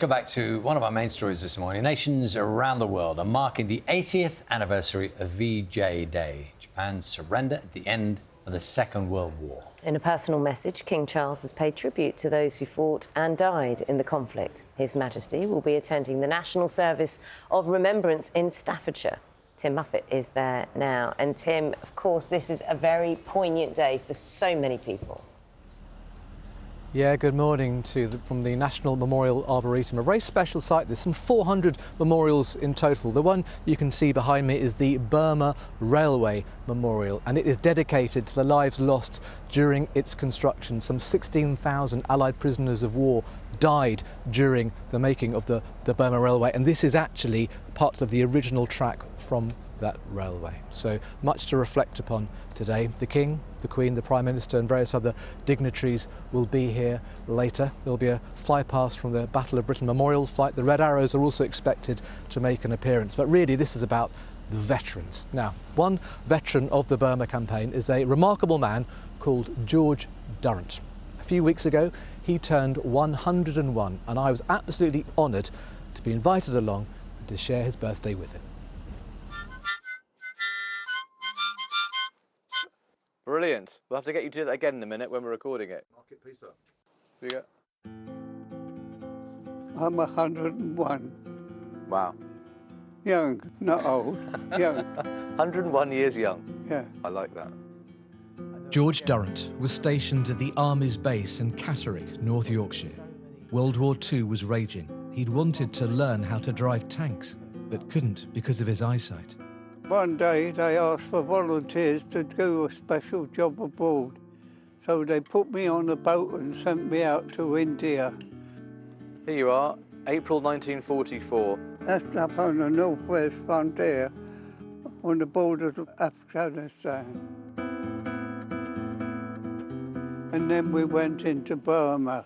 go back to one of our main stories this morning. Nations around the world are marking the 80th anniversary of VJ Day, Japan's surrender at the end of the Second World War. In a personal message, King Charles has paid tribute to those who fought and died in the conflict. His Majesty will be attending the National Service of Remembrance in Staffordshire. Tim Muffet is there now. And Tim, of course, this is a very poignant day for so many people. Yeah, good morning from the National Memorial Arboretum. A very special site. There's some 400 memorials in total. The one you can see behind me is the Burma Railway Memorial, and it is dedicated to the lives lost during its construction. Some 16,000 Allied prisoners of war died during the making of the Burma Railway, and this is actually parts of the original track from that railway. So much to reflect upon today. The King, the Queen, the Prime Minister and various other dignitaries will be here later. There'll be a flypast from the Battle of Britain Memorial flight. The Red Arrows are also expected to make an appearance. But really this is about the veterans. Now, one veteran of the Burma Campaign is a remarkable man called George Durrant. A few weeks ago he turned 101 and I was absolutely honoured to be invited along and to share his birthday with him. Brilliant. We'll have to get you to do that again in a minute when we're recording it. Mark it, please, sir. Here you go. I'm 101. Wow. Young, not old, young. 101 years young. Yeah. I like that. George Durrant was stationed at the Army's base in Catterick, North Yorkshire. World War II was raging. He'd wanted to learn how to drive tanks, but couldn't because of his eyesight. One day they asked for volunteers to do a special job abroad. So they put me on a boat and sent me out to India. Here you are, April 1944. That's up on the northwest frontier on the borders of Afghanistan. And then we went into Burma.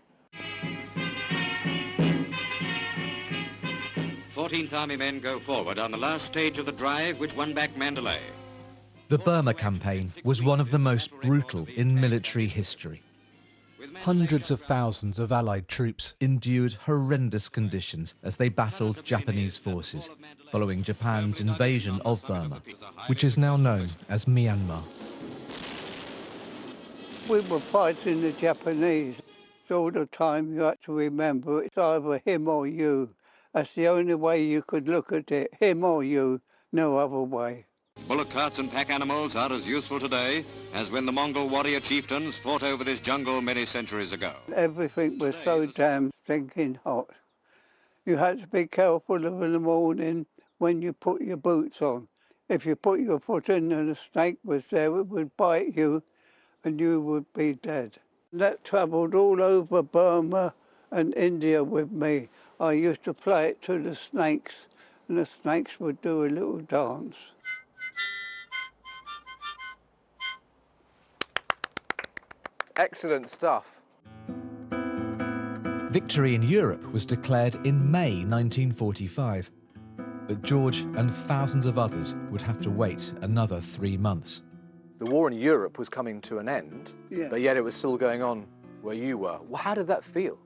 14th Army men go forward on the last stage of the drive which won back Mandalay. The Burma Campaign was one of the most brutal in military history. Hundreds of thousands of Allied troops endured horrendous conditions as they battled Japanese forces following Japan's invasion of Burma, which is now known as Myanmar. We were fighting the Japanese. So all the time you had to remember it's either him or you. That's the only way you could look at it, him or you, no other way. Bullock carts and pack animals are as useful today as when the Mongol warrior chieftains fought over this jungle many centuries ago. Everything was so damn stinking hot. You had to be careful in the morning when you put your boots on. If you put your foot in and a snake was there, it would bite you and you would be dead. That travelled all over Burma and India with me. I used to play it to the snakes, and the snakes would do a little dance. Excellent stuff. Victory in Europe was declared in May 1945, but George and thousands of others would have to wait another 3 months. The war in Europe was coming to an end, but yet it was still going on where you were. Well, how did that feel?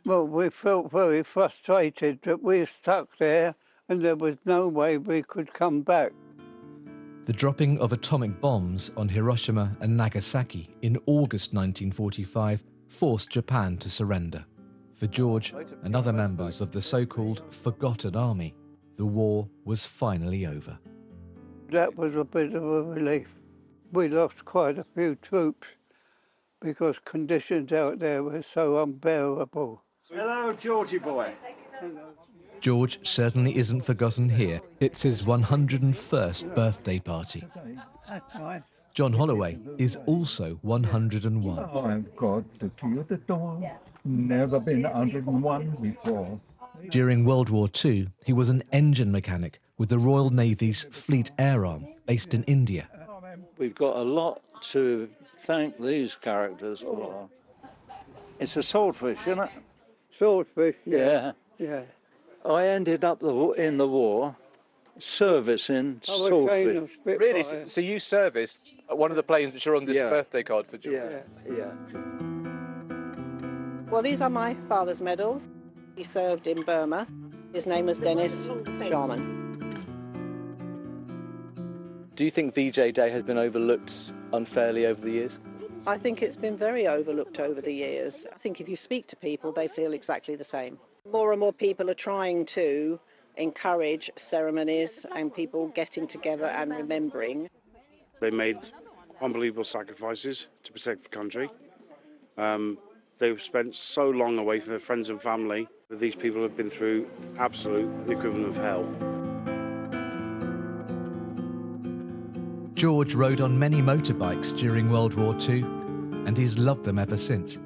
Well, we felt very frustrated that we were stuck there and there was no way we could come back. The dropping of atomic bombs on Hiroshima and Nagasaki in August 1945 forced Japan to surrender. For George and other members of the so-called Forgotten Army, the war was finally over. That was a bit of a relief. We lost quite a few troops because conditions out there were so unbearable. Hello, Georgie boy. Hello. George certainly isn't forgotten here. It's his 101st birthday party. That's nice. John Holloway is also 101. Oh, I've got the key at the door. Never been 101 before. During World War II, he was an engine mechanic with the Royal Navy's Fleet Air Arm, based in India. We've got a lot to thank these characters for. It's a swordfish, isn't it? Swordfish, Yeah. yeah. I ended up in the war servicing swordfish. Really? So you serviced one of the planes which are on this birthday card for George? Yeah. Well, these are my father's medals. He served in Burma. His name was Dennis Sharman. Do you think VJ Day has been overlooked unfairly over the years? I think it's been very overlooked over the years. I think if you speak to people, they feel exactly the same. More and more people are trying to encourage ceremonies and people getting together and remembering. They made unbelievable sacrifices to protect the country. They've spent so long away from their friends and family that these people have been through absolute equivalent of hell. George rode on many motorbikes during World War II, and he's loved them ever since.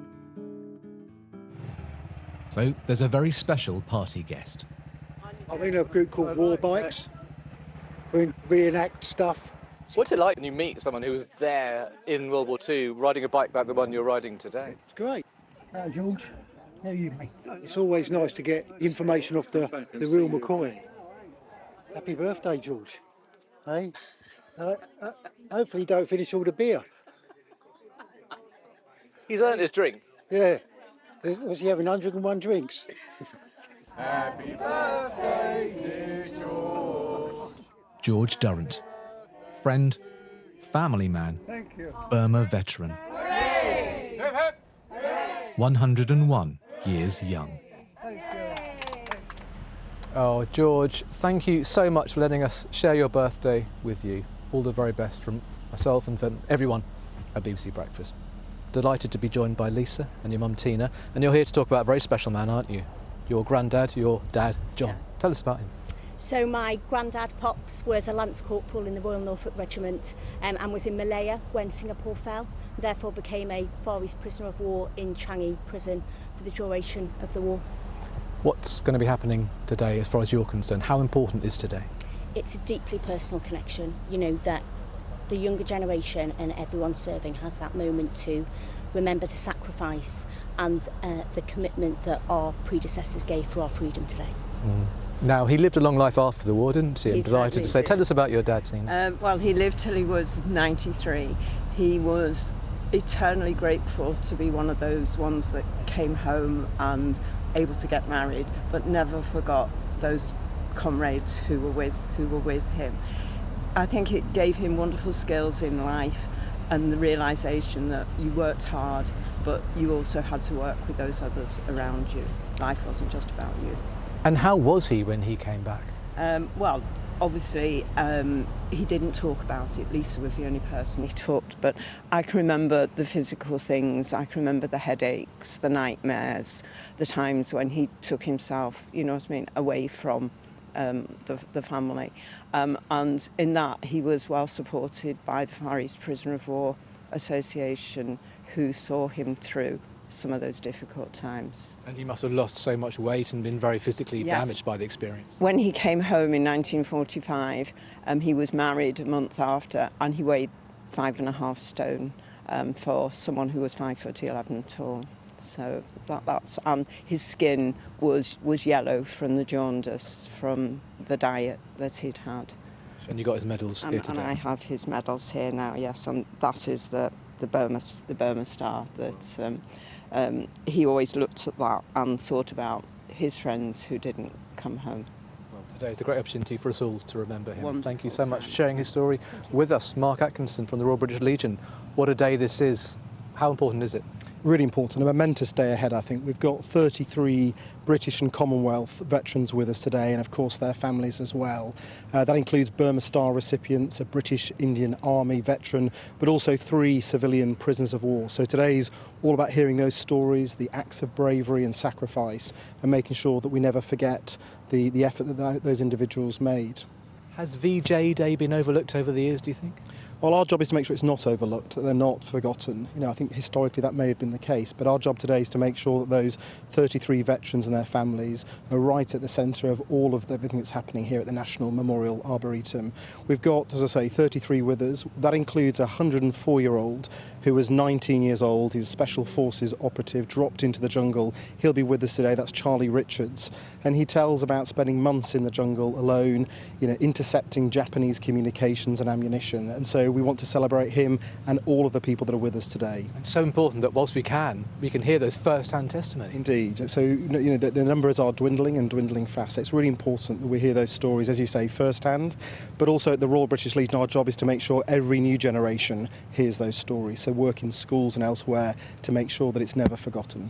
So there's a very special party guest. I'm in a group called War Bikes. We reenact stuff. What's it like when you meet someone who was there in World War II, riding a bike like the one you're riding today? It's great. George, how are you, mate? It's always nice to get information off the real McCoy. Happy birthday, George. Hey? Hopefully you don't finish all the beer. He's earned his drink. Yeah. Was he having 101 drinks? Happy birthday, dear George. George Durrant. Friend, family man, Thank you. Burma veteran. 101 years young. Oh, George, thank you so much for letting us share your birthday with you. All the very best from myself and from everyone at BBC Breakfast. Delighted to be joined by Lisa and your mum Tina, and you're here to talk about a very special man, aren't you? Your granddad, your dad, John. Yeah. Tell us about him. So my granddad, Pops, was a Lance Corporal in the Royal Norfolk Regiment and was in Malaya when Singapore fell, therefore became a Far East prisoner of war in Changi prison for the duration of the war. What's going to be happening today as far as you're concerned? How important is today? It's a deeply personal connection, you know, that the younger generation and everyone serving has that moment to remember the sacrifice and the commitment that our predecessors gave for our freedom today. Mm. Now, he lived a long life after the war, didn't he? I'm delighted to say. Tell us about your dad, Tina. Well, he lived till he was 93. He was eternally grateful to be one of those ones that came home and able to get married, but never forgot those comrades who were with him. I think it gave him wonderful skills in life and the realisation that you worked hard, but you also had to work with those others around you. Life wasn't just about you. And how was he when he came back? Well, obviously, he didn't talk about it. Lisa was the only person he talked, but I can remember the physical things. I can remember the headaches, the nightmares, the times when he took himself, you know what I mean, away from the family. And in that, he was well supported by the Far East Prisoner of War Association, who saw him through some of those difficult times. And he must have lost so much weight and been very physically Yes. damaged by the experience. When he came home in 1945, he was married a month after, and he weighed 5.5 stone for someone who was 5'11" tall. So that's his skin was yellow from the jaundice from the diet that he'd had. And you got his medals here today. And I have his medals here now, yes, and that is the Burma Star that he always looked at that and thought about his friends who didn't come home. Well, today is a great opportunity for us all to remember him. Wonderful. Thank you so much for sharing his story with us. Mark Atkinson from the Royal British Legion. What a day this is. How important is it? Really important, a momentous day ahead, I think. We've got 33 British and Commonwealth veterans with us today, and of course their families as well. That includes Burma Star recipients, a British Indian Army veteran, but also 3 civilian prisoners of war. So today's all about hearing those stories, the acts of bravery and sacrifice, and making sure that we never forget the effort that those individuals made. Has VJ Day been overlooked over the years, do you think? Well, our job is to make sure it's not overlooked, that they're not forgotten. You know, I think historically that may have been the case, but our job today is to make sure that those 33 veterans and their families are right at the centre of all of everything that's happening here at the National Memorial Arboretum. We've got, as I say, 33 with us. That includes a 104-year-old who was 19 years old. He was Special Forces operative, dropped into the jungle. He'll be with us today. That's Charlie Richards. And he tells about spending months in the jungle alone, you know, intercepting Japanese communications and ammunition. And so so we want to celebrate him and all of the people that are with us today. It's so important that whilst we can hear those first-hand testimony. Indeed. So the numbers are dwindling and dwindling fast. It's really important that we hear those stories, as you say, first-hand. But also at the Royal British Legion, our job is to make sure every new generation hears those stories. So work in schools and elsewhere to make sure that it's never forgotten.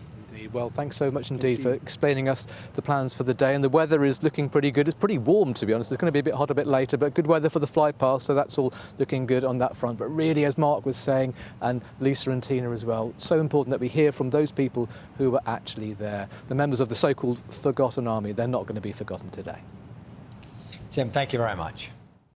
Well, thanks so much indeed for explaining us the plans for the day. And the weather is looking pretty good. It's pretty warm, to be honest. It's going to be a bit hot a bit later, but good weather for the flight past, so that's all looking good on that front. But really, as Mark was saying, and Lisa and Tina as well, it's so important that we hear from those people who were actually there. The members of the so-called Forgotten Army, they're not going to be forgotten today. Tim, thank you very much.